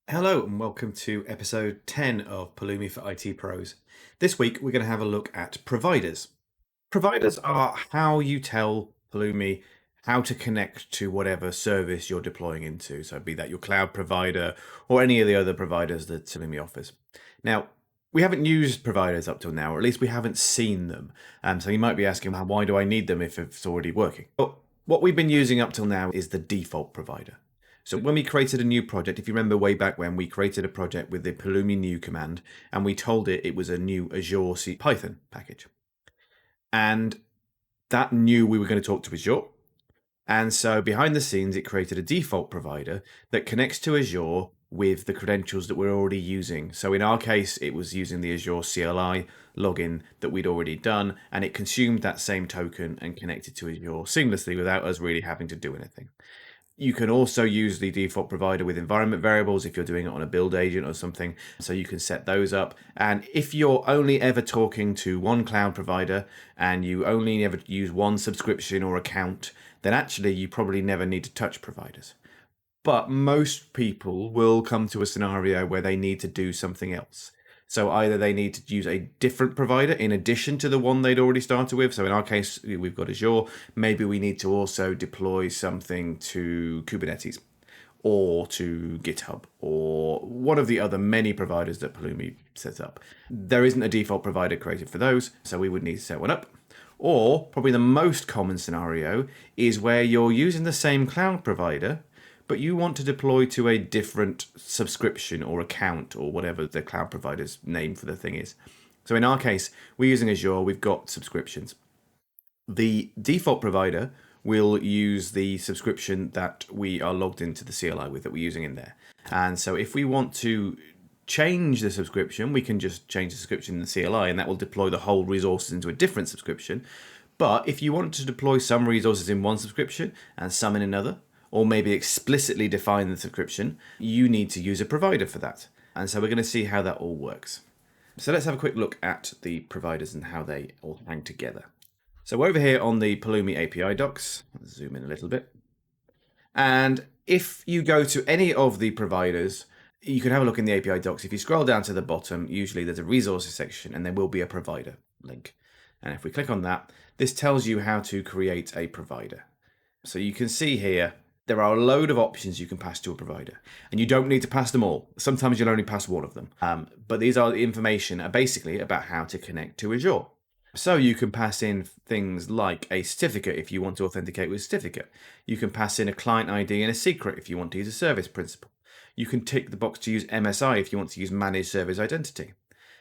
Hello and welcome to episode 10 of Pulumi for IT Pros. This week we're going to have a look at providers. Providers are how you tell Pulumi how to connect to whatever service you're deploying into. So be that your cloud provider or any of the other providers that Pulumi offers. Now, we haven't used providers up till now, or at least we haven't seen them. So you might be asking, well, why do I need them if it's already working? Well, what we've been using up till now is the default provider. So when we created a new project, if you remember way back when, we created a project with the Pulumi new command, and we told it was a new Azure C Python package. And that knew we were going to talk to Azure. And so behind the scenes, it created a default provider that connects to Azure with the credentials that we're already using. So in our case, it was using the Azure CLI login that we'd already done, and it consumed that same token and connected to Azure seamlessly without us really having to do anything. You can also use the default provider with environment variables if you're doing it on a build agent or something. So you can set those up. And if you're only ever talking to one cloud provider and you only ever use one subscription or account, then actually you probably never need to touch providers. But most people will come to a scenario where they need to do something else. So either they need to use a different provider in addition to the one they'd already started with. So in our case, we've got Azure. Maybe we need to also deploy something to Kubernetes or to GitHub or one of the other many providers that Pulumi sets up. There isn't a default provider created for those, so we would need to set one up. Or probably the most common scenario is where you're using the same cloud provider, but you want to deploy to a different subscription or account or whatever the cloud provider's name for the thing is. So in our case, we're using Azure, we've got subscriptions. The default provider will use the subscription that we are logged into the CLI with, that we're using in there. And so if we want to change the subscription, we can just change the subscription in the CLI, and that will deploy the whole resources into a different subscription. But if you want to deploy some resources in one subscription and some in another, or maybe explicitly define the subscription, you need to use a provider for that. And so we're going to see how that all works. So let's have a quick look at the providers and how they all hang together. So we're over here on the Pulumi API docs. Let's zoom in a little bit. And if you go to any of the providers, you can have a look in the API docs. If you scroll down to the bottom, usually there's a resources section and there will be a provider link. And if we click on that, this tells you how to create a provider. So you can see here, there are a load of options you can pass to a provider, and you don't need to pass them all. Sometimes you'll only pass one of them. But these are the information basically about how to connect to Azure. So you can pass in things like a certificate if you want to authenticate with a certificate. You can pass in a client ID and a secret if you want to use a service principal. You can tick the box to use MSI if you want to use managed service identity.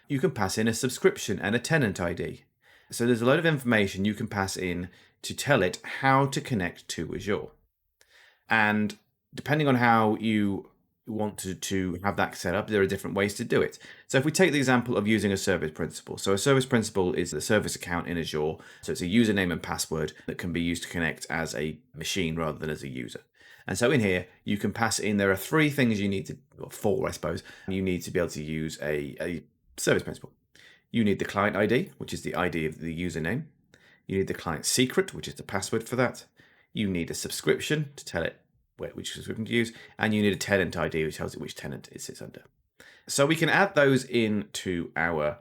You can pass in a subscription and a tenant ID. So there's a lot of information you can pass in to tell it how to connect to Azure. And depending on how you want to have that set up, there are different ways to do it. So if we take the example of using a service principal. So a service principal is the service account in Azure. So it's a username and password that can be used to connect as a machine rather than as a user. And so in here, you can pass in, there are three things you need to, or four, I suppose, you need to be able to use a service principal. You need the client ID, which is the ID of the username. You need the client secret, which is the password for that. You need a subscription to tell it which subscription to use, and you need a tenant ID, which tells it which tenant it sits under. So we can add those into our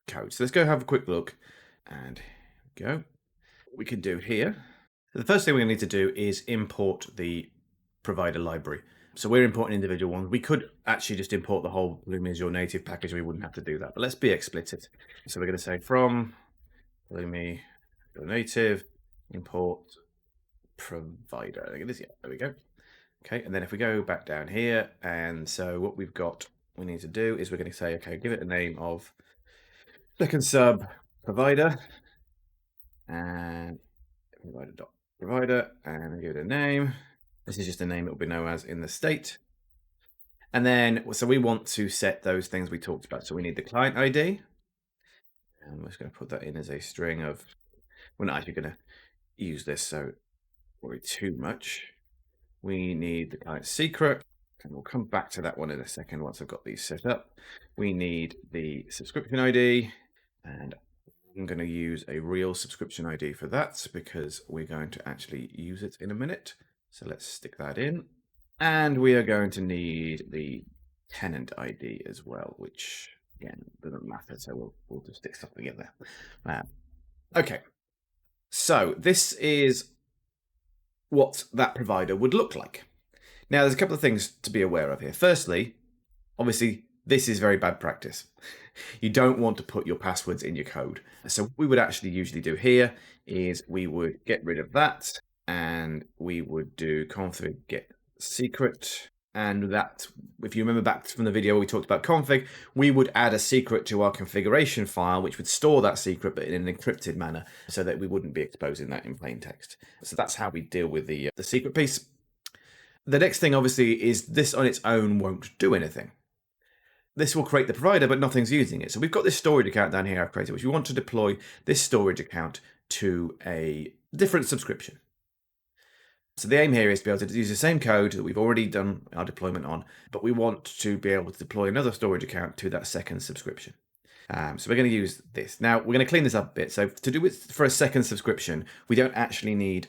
code. So let's go have a quick look, and here we go. What we can do here, the first thing we're going to need to do is import the provider library. So we're importing individual ones. We could actually just import the whole Pulumi Azure native package. We wouldn't have to do that, but let's be explicit. So we're going to say from Pulumi Azure native import provider. I think it is, yeah, there we go. Okay, and then if we go back down here, and so what we've got, we need to do is we're going to say, okay, give it a name of second sub provider, and provider, and give it a name. This is just a name it will be known as in the state. And then, so we want to set those things we talked about. So we need the client ID, and we're just going to put that in as a string of, we're not actually going to use this, so worry too much. We need the client secret, and we'll come back to that one in a second once I've got these set up. We need the subscription ID, and I'm going to use a real subscription ID for that because we're going to actually use it in a minute. So let's stick that in. And we are going to need the tenant ID as well, which again doesn't matter. So we'll just stick something in there. Okay, so this is what that provider would look like. Now, there's a couple of things to be aware of here. Firstly, obviously, this is very bad practice. You don't want to put your passwords in your code. So what we would actually usually do here is we would get rid of that and we would do config get secret. And that, if you remember back from the video where we talked about config, we would add a secret to our configuration file, which would store that secret, but in an encrypted manner so that we wouldn't be exposing that in plain text. So that's how we deal with the secret piece. The next thing, obviously, is this on its own won't do anything. This will create the provider, but nothing's using it. So we've got this storage account down here I've created, which we want to deploy this storage account to a different subscription. So the aim here is to be able to use the same code that we've already done our deployment on, but we want to be able to deploy another storage account to that second subscription. So we're going to use this. Now, we're going to clean this up a bit. So to do it for a second subscription, we don't actually need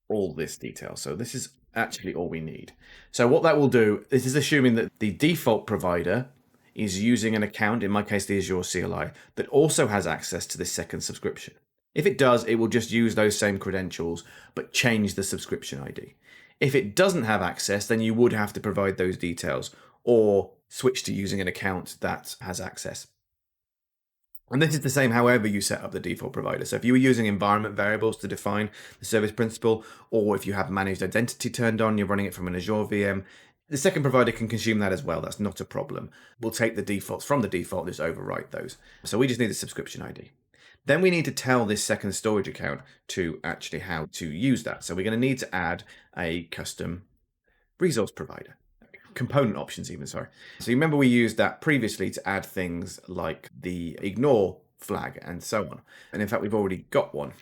all this detail. So this is actually all we need. So what that will do, this is assuming that the default provider is using an account, in my case the Azure CLI, that also has access to this second subscription. If it does, it will just use those same credentials, but change the subscription ID. If it doesn't have access, then you would have to provide those details or switch to using an account that has access. And this is the same however you set up the default provider. So if you were using environment variables to define the service principal, or if you have managed identity turned on, you're running it from an Azure VM, the second provider can consume that as well. That's not a problem. We'll take the defaults from the default, just overwrite those. So we just need the subscription ID. Then we need to tell this second storage account to actually how to use that. So we're going to need to add a custom resource provider. Component options even, sorry. So you remember we used that previously to add things like the ignore flag and so on. And in fact, we've already got one.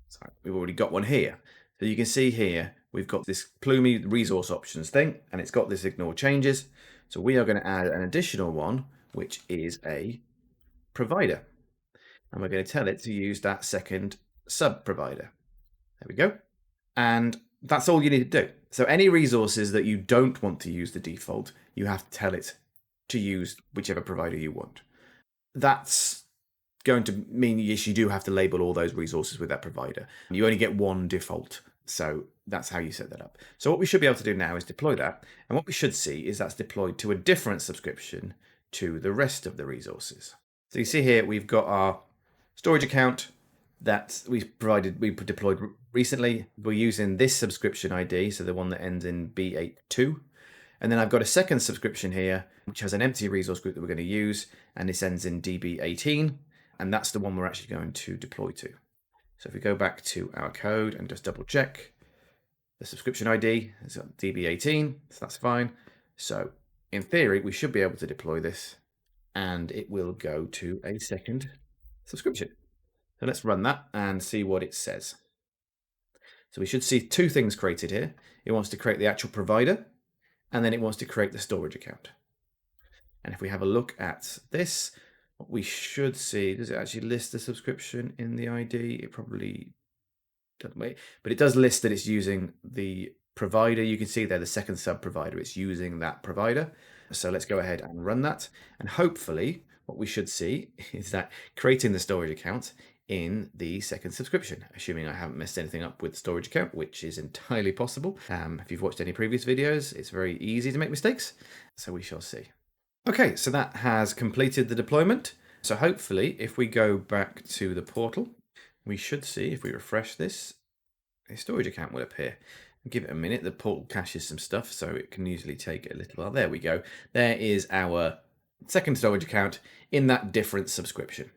Sorry, we've already got one here. So you can see here, we've got this Pulumi resource options thing, and it's got this ignore changes. So we are going to add an additional one, which is a provider. And we're going to tell it to use that second sub provider. There we go. And that's all you need to do. So any resources that you don't want to use the default, you have to tell it to use whichever provider you want. That's going to mean, yes, you do have to label all those resources with that provider. You only get one default. So that's how you set that up. So what we should be able to do now is deploy that. And what we should see is that's deployed to a different subscription to the rest of the resources. So you see here, we've got our storage account that we deployed recently. We're using this subscription ID, so the one that ends in B82. And then I've got a second subscription here, which has an empty resource group that we're going to use, and this ends in DB18, and that's the one we're actually going to deploy to. So if we go back to our code and just double check, the subscription ID is DB18, so that's fine. So in theory, we should be able to deploy this, and it will go to a second subscription. So let's run that and see what it says. So we should see two things created here. It wants to create the actual provider, and then it wants to create the storage account. And if we have a look at this, what we should see, does it actually list the subscription in the ID? It probably doesn't, but it does list that it's using the provider. You can see there the second sub provider, it's using that provider. So let's go ahead and run that. And hopefully what we should see is that creating the storage account in the second subscription, assuming I haven't messed anything up with the storage account, which is entirely possible. If you've watched any previous videos, it's very easy to make mistakes. So we shall see. Okay, so that has completed the deployment. So hopefully, if we go back to the portal, we should see, if we refresh this, a storage account will appear. Give it a minute, the portal caches some stuff, so it can usually take a little while. There we go. There is our second storage account in that different subscription.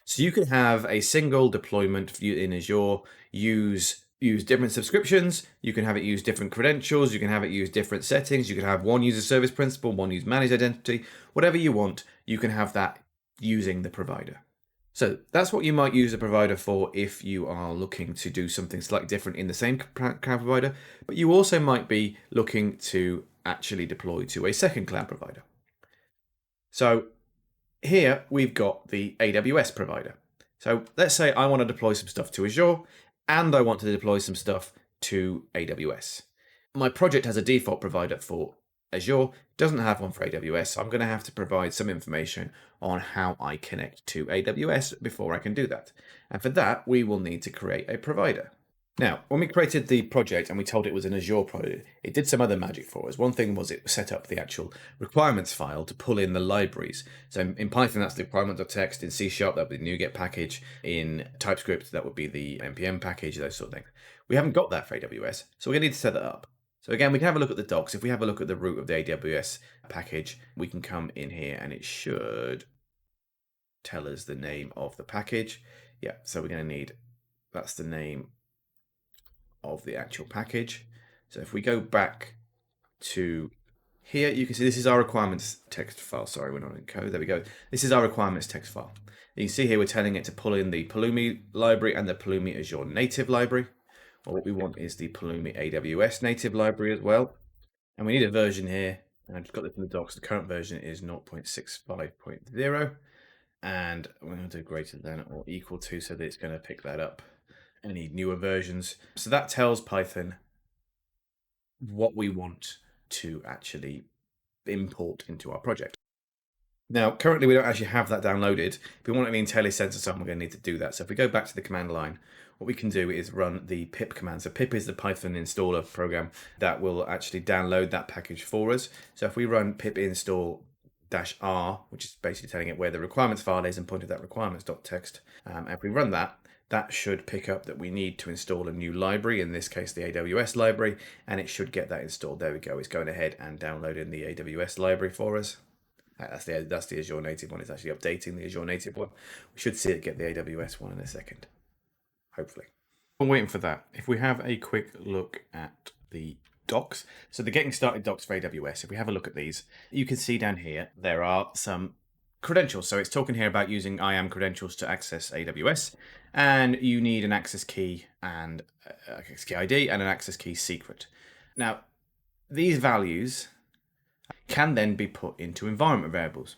So you can have a single deployment in Azure, use different subscriptions, you can have it use different credentials, you can have it use different settings, you can have one use a service principal, one use managed identity, whatever you want, you can have that using the provider. So that's what you might use a provider for if you are looking to do something slightly different in the same cloud provider, but you also might be looking to actually deploy to a second cloud provider. So here we've got the AWS provider. So let's say I want to deploy some stuff to Azure and I want to deploy some stuff to AWS. My project has a default provider for Azure doesn't have one for AWS, so I'm going to have to provide some information on how I connect to AWS before I can do that. And for that, we will need to create a provider. Now, when we created the project and we told it was an Azure project, it did some other magic for us. One thing was it set up the actual requirements file to pull in the libraries. So in Python, that's the requirement.txt. In C#, that would be the NuGet package. In TypeScript, that would be the npm package, those sort of things. We haven't got that for AWS, so we're going to need to set that up. So again, we can have a look at the docs. If we have a look at the root of the AWS package, we can come in here and it should tell us the name of the package. Yeah, so we're going to need, that's the name of the actual package. So if we go back to here, you can see this is our requirements text file. Sorry, we're not in code. There we go. This is our requirements text file. You can see here we're telling it to pull in the Pulumi library and the Pulumi Azure native library. Well, what we want is the Pulumi AWS native library as well. And we need a version here. And I just got this in the docs. The current version is 0.65.0. And we're going to do greater than or equal to so that it's going to pick that up. Any newer versions. So that tells Python what we want to actually import into our project. Now, currently we don't actually have that downloaded. If we want any IntelliSense or something, we're going to need to do that. So if we go back to the command line, what we can do is run the pip command. So pip is the Python installer program that will actually download that package for us. So if we run pip install -r, which is basically telling it where the requirements file is and point to that requirements.txt, and if we run that, that should pick up that we need to install a new library, in this case the AWS library, and it should get that installed. There we go. It's going ahead and downloading the AWS library for us. That's the Azure native one. It's actually updating the Azure native one. We should see it get the AWS one in a second, hopefully. I'm waiting for that. If we have a quick look at the docs, so the getting started docs for AWS, if we have a look at these, you can see down here there are some credentials. So it's talking here about using IAM credentials to access AWS, and you need an access key and access key ID and an access key secret. Now, these values can then be put into environment variables.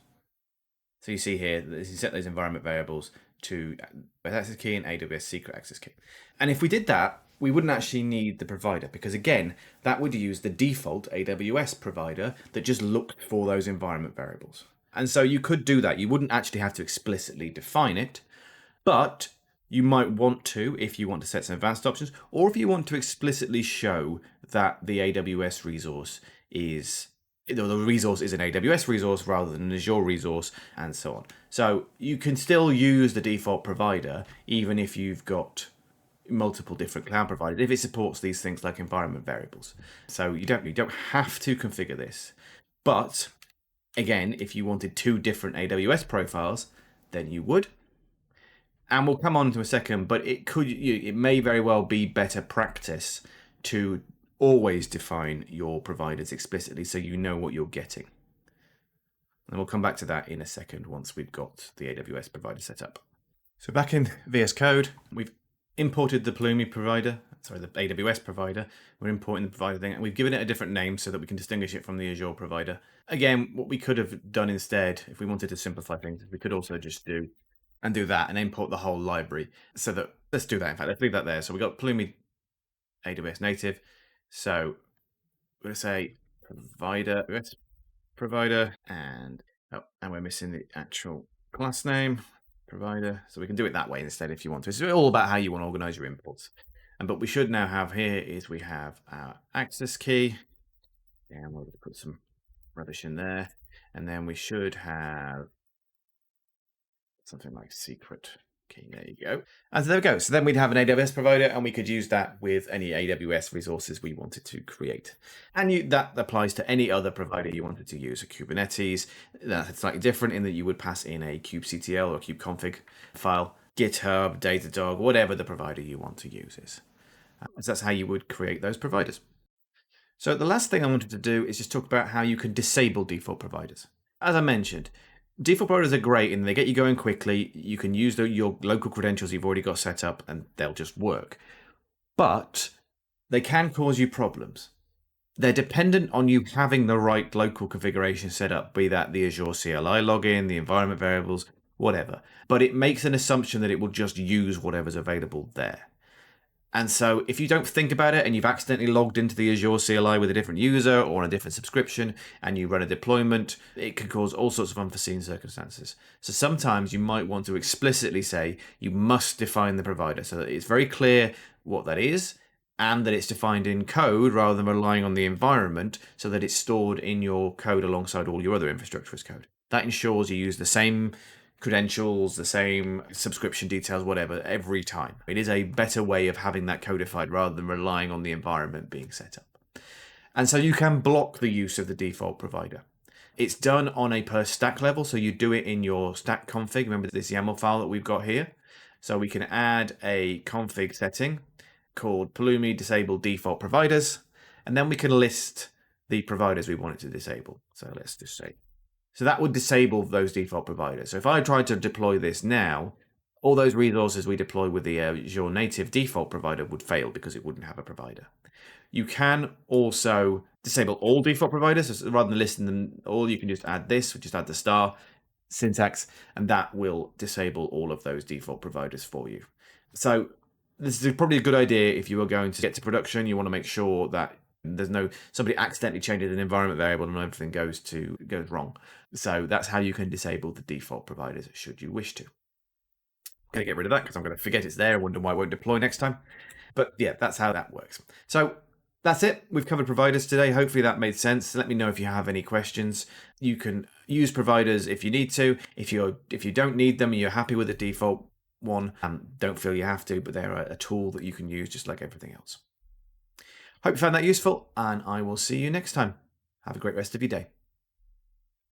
So you see here that you set those environment variables to access key and AWS secret access key. And if we did that, we wouldn't actually need the provider, because again, that would use the default AWS provider that just looked for those environment variables. And so you could do that. You wouldn't actually have to explicitly define it, but you might want to if you want to set some advanced options, or if you want to explicitly show that the AWS resource is, the resource is an AWS resource rather than an Azure resource, and so on. So you can still use the default provider even if you've got multiple different cloud providers, if it supports these things like environment variables. So you don't have to configure this. But again, if you wanted two different AWS profiles, then you would. And we'll come on to a second, but it may very well be better practice to always define your providers explicitly so you know what you're getting. And we'll come back to that in a second once we've got the AWS provider set up. So back in VS Code, we've imported the Pulumi provider, the AWS provider. We're importing the provider thing, and we've given it a different name so that we can distinguish it from the Azure provider. Again, what we could have done instead, if we wanted to simplify things, we could also just do that and import the whole library. So that, let's do that. In fact, let's leave that there. So we got Pulumi AWS native. So we're going to say provider, AWS provider, and we're missing the actual class name, provider. So we can do it that way instead if you want to. It's all about how you want to organize your imports. But we should now have here is we have our access key, and we'll put some rubbish in there, and then we should have something like secret key. There you go. And so there we go. So then we'd have an AWS provider, and we could use that with any AWS resources we wanted to create. And that applies to any other provider you wanted to use. A Kubernetes, that's slightly different in that you would pass in a kubectl or kubeconfig file, GitHub, Datadog, whatever the provider you want to use is. So that's how you would create those providers. So the last thing I wanted to do is just talk about how you can disable default providers. As I mentioned, default providers are great and they get you going quickly. You can use your local credentials you've already got set up and they'll just work. But they can cause you problems. They're dependent on you having the right local configuration set up, be that the Azure CLI login, the environment variables, whatever. But it makes an assumption that it will just use whatever's available there. And so if you don't think about it and you've accidentally logged into the Azure CLI with a different user or on a different subscription and you run a deployment, it can cause all sorts of unforeseen circumstances. So sometimes you might want to explicitly say you must define the provider so that it's very clear what that is and that it's defined in code rather than relying on the environment so that it's stored in your code alongside all your other infrastructure as code. That ensures you use the same credentials, the same subscription details, whatever, every time. It is a better way of having that codified rather than relying on the environment being set up. And so you can block the use of the default provider. It's done on a per stack level, so you do it in your stack config. Remember this YAML file that we've got here? So we can add a config setting called Pulumi disable default providers, and then we can list the providers we want it to disable. So let's just say so that would disable those default providers. So if I tried to deploy this now, all those resources we deploy with the Azure native default provider would fail because it wouldn't have a provider. You can also disable all default providers. So rather than listing them all, you can just add this, just add the star syntax, and that will disable all of those default providers for you. So this is probably a good idea if you are going to get to production. You want to make sure that there's no somebody accidentally changes an environment variable and everything goes wrong. So that's how you can disable the default providers should you wish to. I'm going to get rid of that because I'm going to forget it's there and wonder why it won't deploy next time. But yeah, that's how that works. So that's it. We've covered providers today. Hopefully that made sense. Let me know if you have any questions. You can use providers if you need to. If you don't need them and you're happy with the default one, don't feel you have to, but they're a tool that you can use just like everything else. Hope you found that useful, and I will see you next time. Have a great rest of your day.